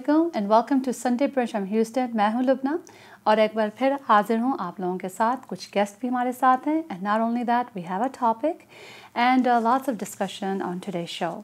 Assalamualaikum and welcome to Sunday Brunch from Houston. मैं हूँ लुबना और एक बार फिर हाजिर हूँ आप लोगों के साथ. कुछ गेस्ट भी हमारे साथ हैं and not only that we have a topic and lots of discussion on today's show.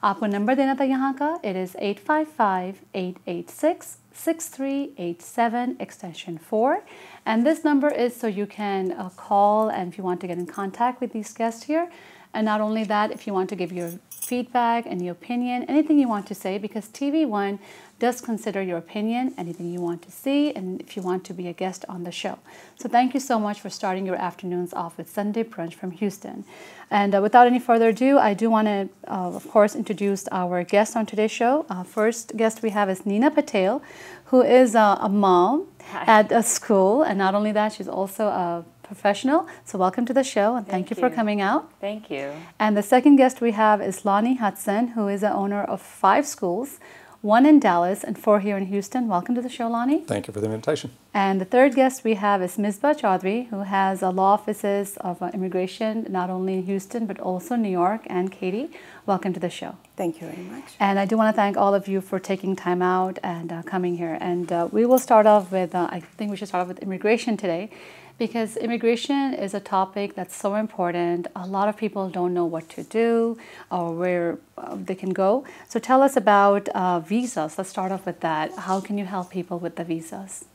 आपको नंबर देना था यहाँ का. It is 855-886-6387 extension 4 and this number is so you can call and if you want to get in contact with these guests here. And not only that, if you want to give your feedback, any opinion, anything you want to say, because TV1 does consider your opinion, anything you want to see, and if you want to be a guest on the show. So thank you so much for starting your afternoons off with Sunday Brunch from Houston. And without any further ado, I do want to, of course, introduce our guest on today's show. First guest we have is Nina Patel, who is a mom at a school. And not only that, she's also a professional. So welcome to the show and thank you for coming out. Thank you. And the second guest we have is Lonnie Hudson, who is the owner of 5 schools, 1 in Dallas and 4 here in Houston. Welcome to the show, Lonnie. Thank you for the invitation. And the third guest we have is Misbah Chaudhry, who has law offices of immigration, not only in Houston, but also New York and Katy. Welcome to the show. Thank you very much. And I do want to thank all of you for taking time out and coming here. And we will start off with, I think we should start off with immigration today, because immigration is a topic that's so important. A lot of people don't know what to do or where they can go. So tell us about visas. Let's start off with that. How can you help people with the visas?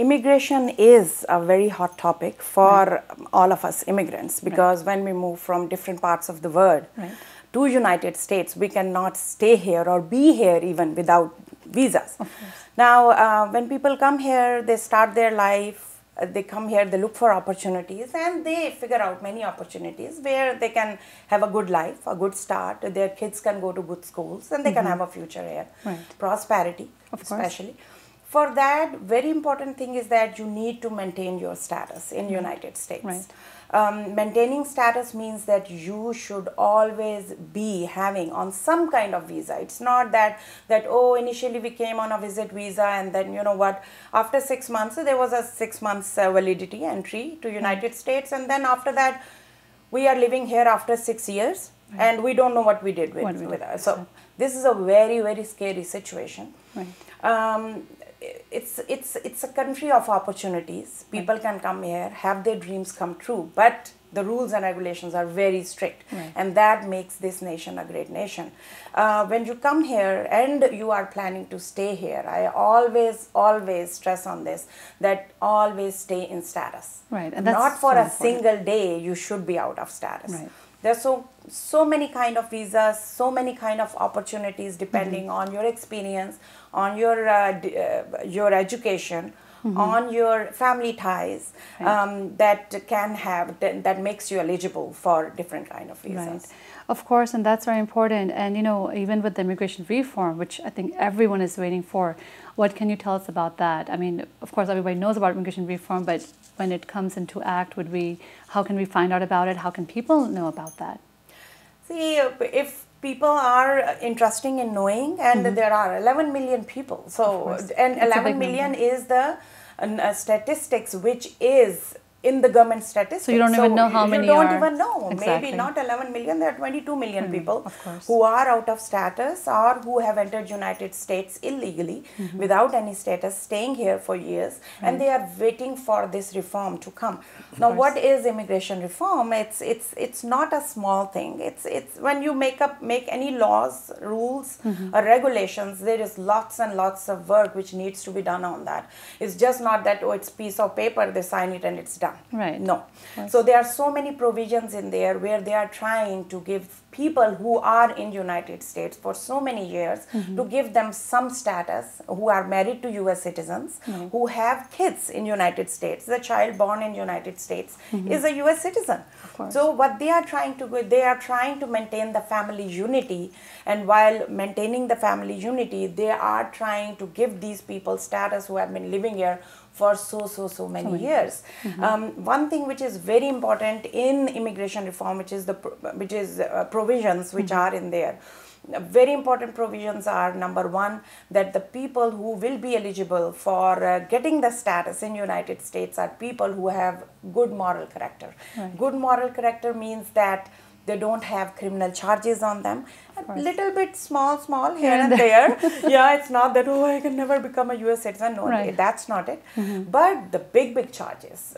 Immigration is a very hot topic for all of us immigrants because when we move from different parts of the world to United States, we cannot stay here or be here even without visas. Now, when people come here, they start their life, they come here, they look for opportunities and they figure out many opportunities where they can have a good life, a good start, their kids can go to good schools and they can have a future here, prosperity especially. For that, very important thing is that you need to maintain your status in United States. Maintaining status means that you should always be having on some kind of visa. It's not that oh, initially we came on a visit visa and then you know what, after 6 months there was a 6 months validity entry to United States and then after that we are living here after 6 years and we don't know what we did with us. So this is a very, very scary situation. It's a country of opportunities. People can come here, have their dreams come true, but the rules and regulations are very strict and that makes this nation a great nation. When you come here and you are planning to stay here, I always stress on this, that always stay in status. And that's not for so a single day you should be out of status. There's so many kind of visas, so many kind of opportunities depending on your experience, on your education, on your family ties that makes you eligible for different kind of visas. Of course, and that's very important. And you know, even with the immigration reform, which I think everyone is waiting for, what can you tell us about that? I mean, of course, everybody knows about immigration reform, but when it comes into act, how can we find out about it? How can people know about that? See, if people are interested in knowing, and there are 11 million people, so and 11 million is the statistics which is in the government statistics. So you don't even know how many are. You don't even know. Maybe not 11 million, there are 22 million people who are out of status or who have entered United States illegally without any status, staying here for years, and they are waiting for this reform to come. Now, what is immigration reform? It's not a small thing. It's when you make any laws, rules, or regulations, there is lots and lots of work which needs to be done on that. It's just not that, oh, it's a piece of paper, they sign it and it's done. No. So there are so many provisions in there where they are trying to give people who are in United States for so many years to give them some status, who are married to US citizens, who have kids in United States. The child born in United States is a US citizen. So what they are trying to do, they are trying to maintain the family unity, and while maintaining the family unity, they are trying to give these people status who have been living here for so many years. One thing which is very important in immigration reform, which is provisions which are in there. Very important provisions are, number one, that the people who will be eligible for getting the status in United States are people who have good moral character. Good moral character means that They don't have criminal charges on them. A little bit small here and there. Yeah, it's not that, oh, I can never become a US citizen. No, that's not it. But the big charges,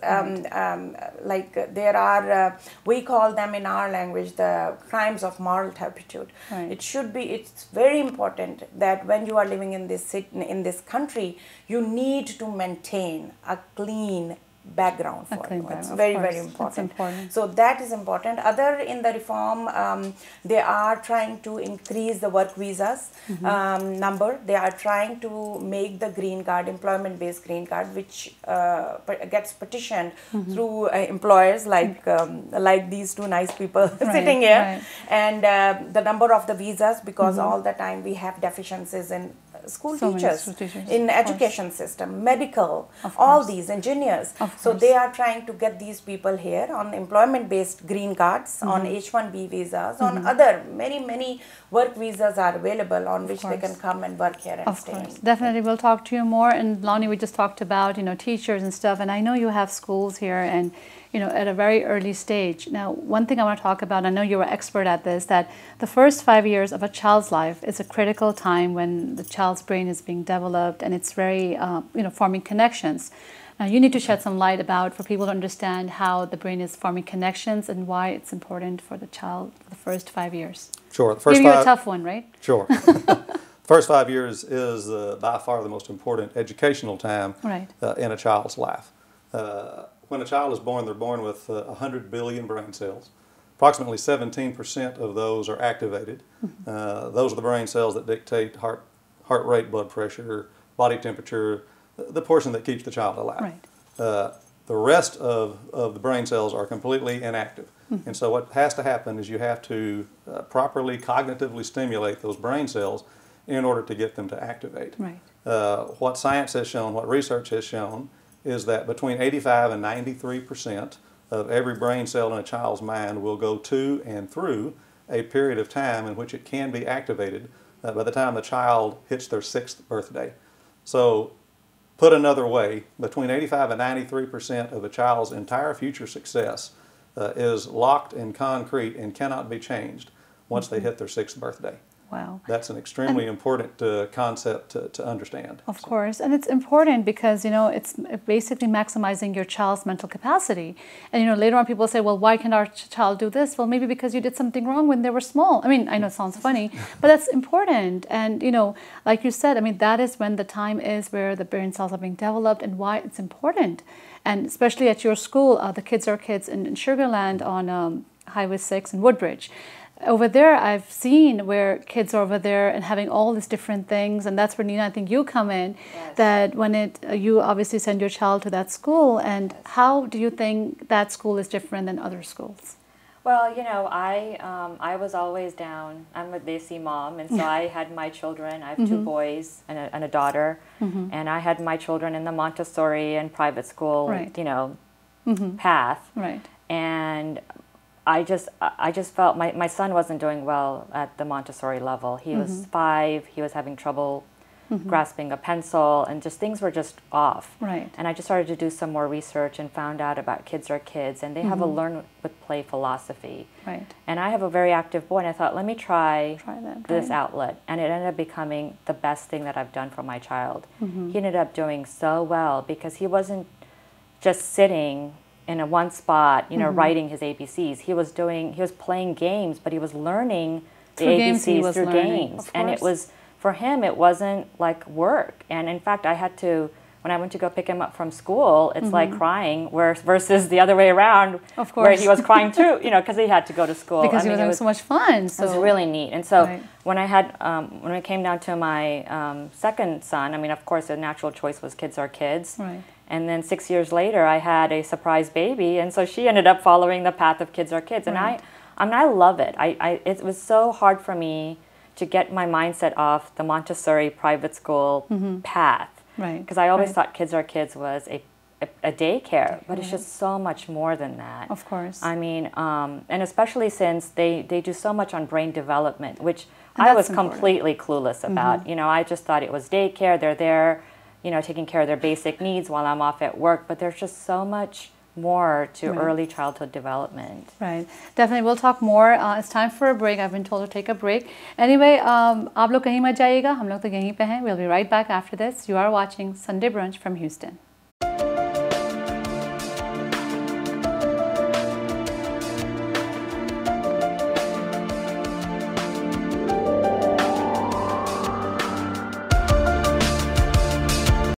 like there are, we call them in our language, the crimes of moral turpitude. It should be, it's very important that when you are living in this country, you need to maintain a clean background for you. It's very important. It's important. So that is important. Other in the reform, they are trying to increase the work visas number. They are trying to make the green card, employment-based green card, which gets petitioned through employers like these two nice people sitting here, and the number of the visas, because all the time we have deficiencies in school teachers, in education system, medical, all these engineers. So they are trying to get these people here on employment-based green cards, on H-1B visas, on other many work visas are available on which they can come and work here and stay. Definitely, we'll talk to you more. And Lonnie, we just talked about teachers and stuff, and I know you have schools here and at a very early stage. Now, one thing I want to talk about, I know you're an expert at this, that the first 5 years of a child's life is a critical time when the child's brain is being developed and it's very, forming connections. Now, you need to shed some light about, for people to understand how the brain is forming connections and why it's important for the child for the first 5 years. Sure. The first Give you a tough one, right? Sure. First 5 years is by far the most important educational time in a child's life. When a child is born, they're born with 100 billion brain cells. Approximately 17% of those are activated. Those are the brain cells that dictate heart rate, blood pressure, body temperature, the portion that keeps the child alive. The rest of the brain cells are completely inactive. And so what has to happen is you have to properly cognitively stimulate those brain cells in order to get them to activate. What science has shown, what research has shown, is that between 85 and 93% of every brain cell in a child's mind will go to and through a period of time in which it can be activated by the time the child hits their 6th birthday. So, put another way, between 85 and 93% of a child's entire future success is locked in concrete and cannot be changed once they hit their 6th birthday. Wow. That's an extremely important concept to understand. Of course, and it's important because, it's basically maximizing your child's mental capacity. And, later on people say, well, why can't our child do this? Well, maybe because you did something wrong when they were small. I mean, I know it sounds funny, but that's important. And, like you said, I mean, that is when the time is where the brain cells are being developed and why it's important. And especially at your school, the Kids Are Kids in Sugar Land on Highway 6 in Woodbridge. Over there, I've seen where kids are over there and having all these different things, and that's where, Nina, I think you come in, that when you obviously send your child to that school, and how do you think that school is different than other schools? Well, I was always down. I'm a Desi mom, and so I had my children. I have 2 boys and a daughter, and I had my children in the Montessori and private school, path. And I just felt my son wasn't doing well at the Montessori level. He was 5. He was having trouble grasping a pencil, and just things were just off. And I just started to do some more research and found out about Kids Are Kids, and they have a learn with play philosophy. And I have a very active boy, and I thought, let me try this outlet. And it ended up becoming the best thing that I've done for my child. He ended up doing so well because he wasn't just sitting in one spot, writing his ABCs. He was playing games, but he was learning the ABCs through games. And it was, for him, it wasn't like work. And in fact, I had to, when I went to go pick him up from school, it's like crying, versus the other way around, where he was crying too, because he had to go to school. Because he was having so much fun. So. It was really neat. And so when it came down to my second son, I mean, of course, the natural choice was Kids Are Kids. And then 6 years later, I had a surprise baby, and so she ended up following the path of Kids Are Kids. And I love it. It was so hard for me to get my mindset off the Montessori private school path. Because I always thought Kids Are Kids was a daycare, but it's just so much more than that. Of course. I mean, and especially since they do so much on brain development, which I was completely clueless about. I just thought it was daycare. They're there, taking care of their basic needs while I'm off at work, but there's just so much more to early childhood development. Right. Definitely. We'll talk more. It's time for a break. I've been told to take a break. Anyway, आप लोग कहीं मत जाइएगा. हम लोग तो यहीं पे हैं. We'll be right back after this. You are watching Sunday Brunch from Houston.